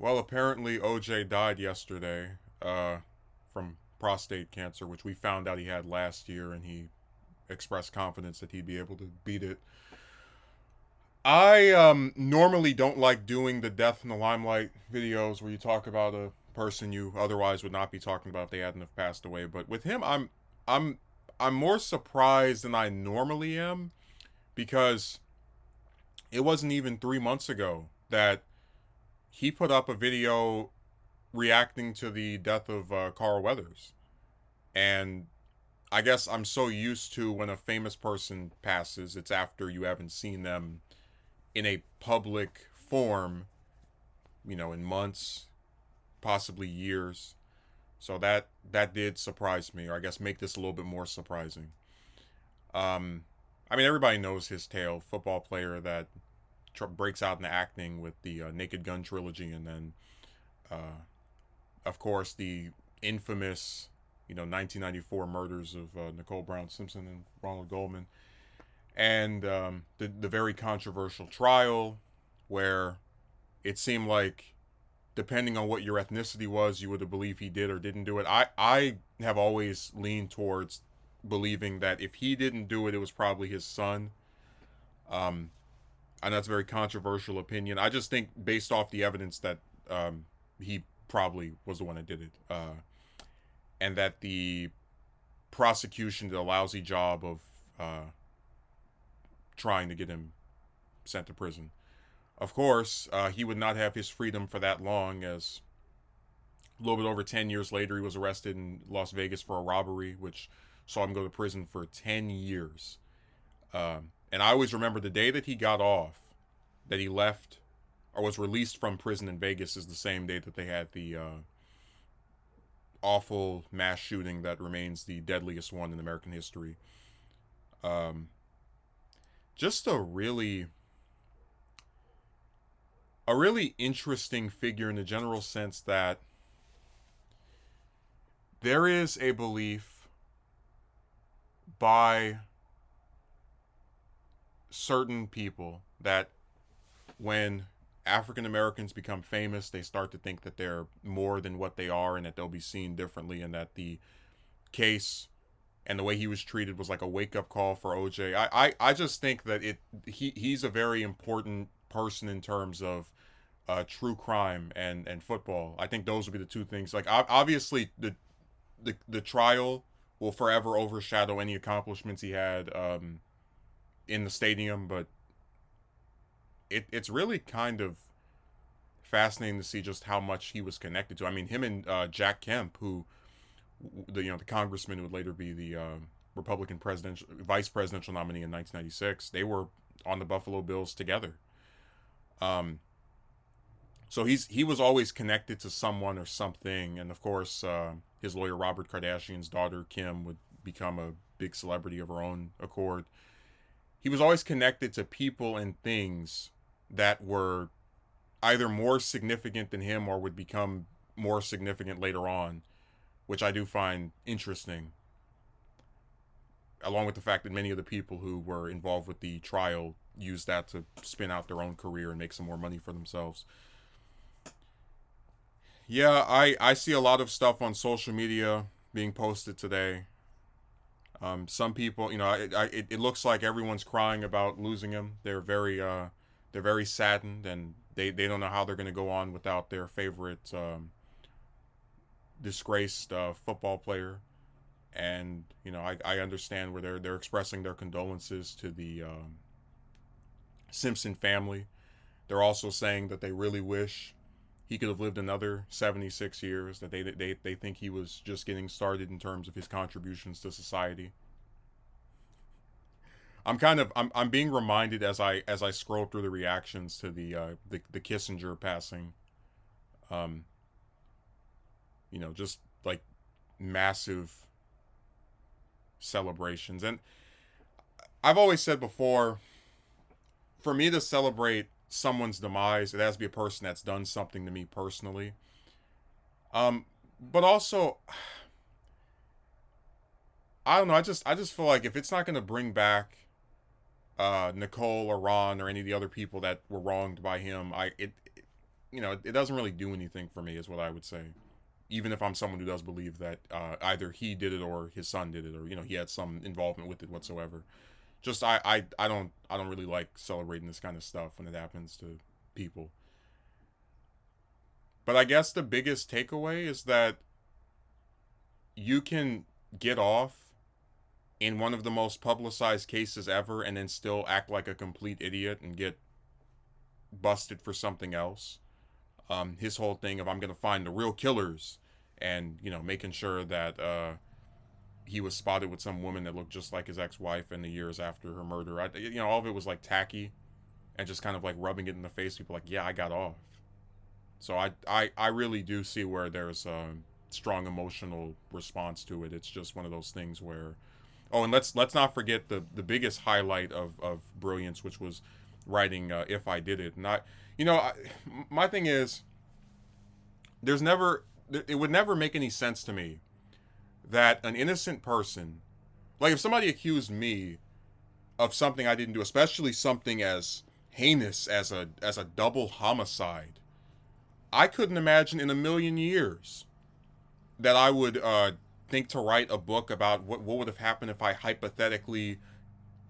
Well, apparently OJ died yesterday from prostate cancer, which we found out he had last year, and he expressed confidence that he'd be able to beat it. I normally don't like doing the death in the limelight videos where you talk about a person you otherwise would not be talking about if they hadn't have passed away. But with him, I'm I'm more surprised than I normally am because it wasn't even 3 months ago that he put up a video reacting to the death of Carl Weathers. And I guess I'm so used to when a famous person passes, it's after you haven't seen them in a public form, in months, possibly years. So that did surprise me, or I guess make this a little bit more surprising. Um, I mean, everybody knows his tale: football player that breaks out into acting with the Naked Gun trilogy, and then, uh, of course, the infamous 1994 murders of Nicole Brown Simpson and Ronald Goldman, and the very controversial trial where it seemed like, depending on what your ethnicity was, you would have believed he did or didn't do it. I have always leaned towards believing that if he didn't do it, it was probably his son. Um, and that's a very controversial opinion. I just think, based off the evidence, that he probably was the one that did it, and that the prosecution did a lousy job of trying to get him sent to prison. Of course, he would not have his freedom for that long, as a little bit over 10 years later, he was arrested in Las Vegas for a robbery, which saw him go to prison for 10 years. And I always remember the day that he got off, that he left or was released from prison in Vegas, is the same day that they had the awful mass shooting that remains the deadliest one in American history. Um, just a really interesting figure in the general sense that there is a belief by certain people that when African Americans become famous, they start to think that they're more than what they are and that they'll be seen differently, and that the case and the way he was treated was like a wake up call for OJ. I just think that he's a very important person in terms of true crime and football. I think those would be the two things. Like, obviously the trial will forever overshadow any accomplishments he had in the stadium, but it's really kind of fascinating to see just how much he was connected to. I mean, him and Jack Kemp, who the congressman who would later be the Republican presidential vice presidential nominee in 1996, they were on the Buffalo Bills together. Um, so he was always connected to someone or something, and of course, his lawyer Robert Kardashian's daughter Kim would become a big celebrity of her own accord. He was always connected to people and things that were either more significant than him or would become more significant later on, which I do find interesting, along with the fact that many of the people who were involved with the trial used that to spin out their own career and make some more money for themselves. Yeah, I see a lot of stuff on social media being posted today. Some people, it looks like everyone's crying about losing him. They're very saddened, and they don't know how they're going to go on without their favorite disgraced football player. And I understand where they're expressing their condolences to the Simpson family. They're also saying that they really wish he could have lived another 76 years. That they think he was just getting started in terms of his contributions to society. I'm being reminded as I scroll through the reactions to the Kissinger passing. Um, just like massive celebrations. And I've always said before, for me to celebrate someone's demise, it has to be a person that's done something to me personally. But also, I don't know. I just feel like if it's not going to bring back Nicole or Ron or any of the other people that were wronged by him, it doesn't really do anything for me, is what I would say. Even if I'm someone who does believe that either he did it or his son did it, or he had some involvement with it whatsoever. Just I don't really like celebrating this kind of stuff when it happens to people. But I guess the biggest takeaway is that you can get off in one of the most publicized cases ever and then still act like a complete idiot and get busted for something else. His whole thing of, I'm gonna find the real killers, and making sure that he was spotted with some woman that looked just like his ex-wife in the years after her murder. All of it was like tacky and just kind of like rubbing it in the face. People like, yeah, I got off. So I really do see where there's a strong emotional response to it. It's just one of those things where, oh, and let's not forget the biggest highlight of brilliance, which was writing If I Did It. And my thing is, it would never make any sense to me that an innocent person, like if somebody accused me of something I didn't do, especially something as heinous as a double homicide, I couldn't imagine in a million years that I would think to write a book about what would have happened if I hypothetically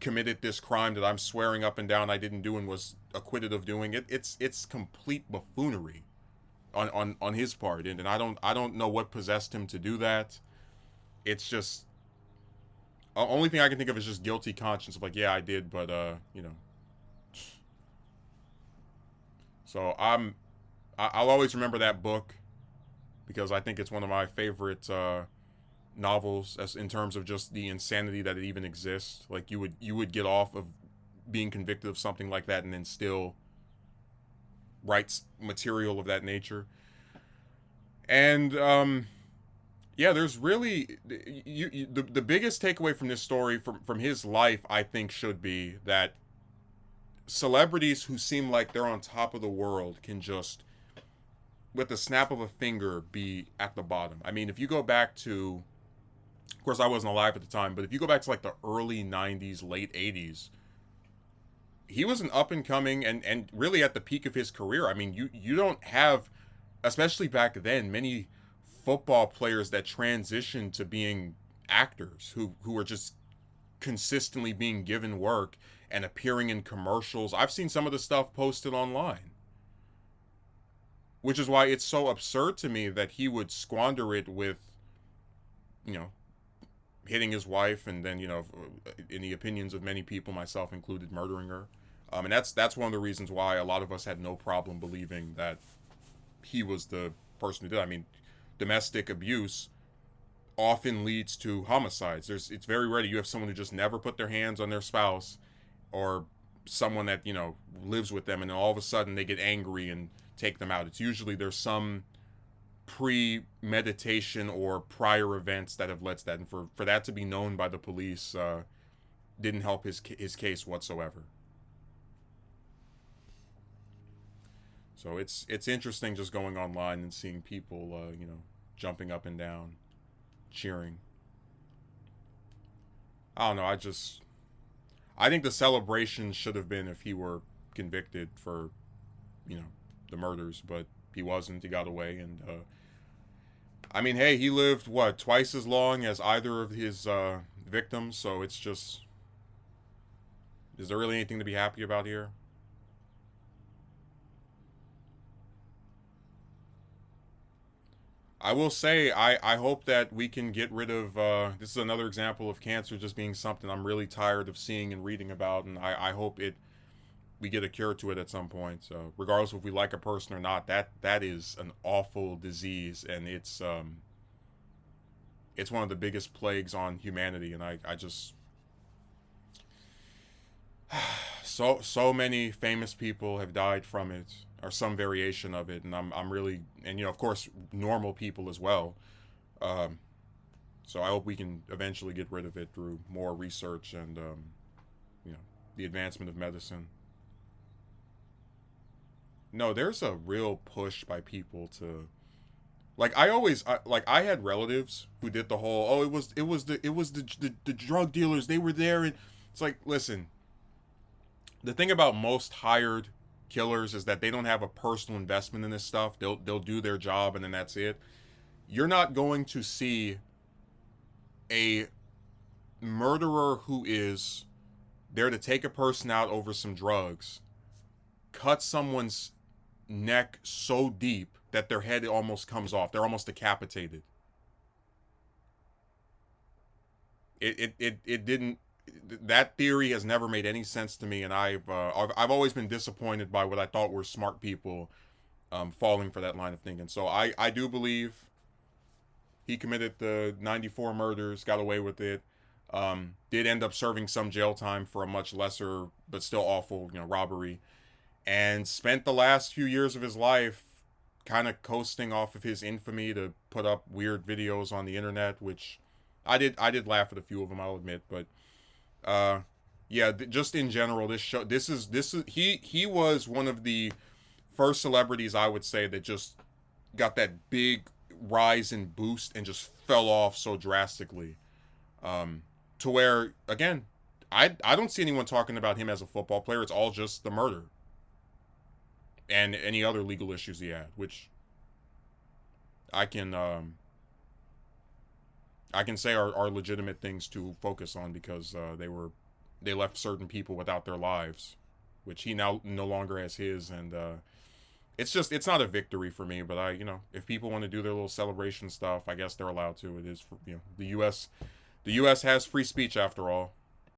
committed this crime that I'm swearing up and down I didn't do and was acquitted of doing it. It's complete buffoonery on his part, and I don't know what possessed him to do that. It's just, only thing I can think of is just guilty conscience of like, yeah, I did, but So I'll always remember that book because I think it's one of my favorite novels, as in terms of just the insanity that it even exists. Like you would get off of being convicted of something like that and then still write material of that nature. And yeah, there's really the biggest takeaway from this story, from his life, I think, should be that celebrities who seem like they're on top of the world can just, with the snap of a finger, be at the bottom. I mean, if you go back to, of course I wasn't alive at the time, but if you go back to like the early 90s, late 80s, he was an up and coming and really at the peak of his career. I mean, you don't have, especially back then, many football players that transitioned to being actors who are just consistently being given work and appearing in commercials. I've seen some of the stuff posted online, which is why it's so absurd to me that he would squander it with, hitting his wife and then, in the opinions of many people, myself included, murdering her. And that's one of the reasons why a lot of us had no problem believing that he was the person who did it. I mean, domestic abuse often leads to homicides. It's very rare that you have someone who just never put their hands on their spouse, or someone that lives with them, and then all of a sudden they get angry and take them out. It's usually there's some premeditation or prior events that have led to that, and for that to be known by the police didn't help his case whatsoever. So it's interesting just going online and seeing people jumping up and down, cheering. I don't know. I think the celebration should have been if he were convicted for, the murders, but he wasn't. He got away, and I mean, hey, he lived twice as long as either of his victims. So it's just, is there really anything to be happy about here? I will say, I hope that we can get rid of, this is another example of cancer just being something I'm really tired of seeing and reading about, and I hope we get a cure to it at some point. So regardless if we like a person or not, that is an awful disease, and it's one of the biggest plagues on humanity, and I just, so many famous people have died from it, or some variation of it, and I'm really, and of course normal people as well. So I hope we can eventually get rid of it through more research and the advancement of medicine. No, there's a real push by people to, like, I had relatives who did the whole, oh, it was the drug dealers, they were there, and it's like, listen, the thing about most hired killers is that they don't have a personal investment in this stuff. They'll do their job and then that's it. You're not going to see a murderer who is there to take a person out over some drugs cut someone's neck so deep that their head almost comes off. They're almost decapitated. It didn't. That theory has never made any sense to me, and I've always been disappointed by what I thought were smart people falling for that line of thinking. So I do believe he committed the 94 murders, got away with it. Did end up serving some jail time for a much lesser but still awful, robbery, and spent the last few years of his life kind of coasting off of his infamy to put up weird videos on the internet, which I did laugh at a few of them, I'll admit, but yeah, just in general, he was one of the first celebrities I would say that just got that big rise and boost and just fell off so drastically, to where again, I don't see anyone talking about him as a football player. It's all just the murder and any other legal issues he had, which I can say are legitimate things to focus on because they left certain people without their lives, which he now no longer has his, and it's not a victory for me. But if people want to do their little celebration stuff, I guess they're allowed to. It is the U.S. has free speech after all.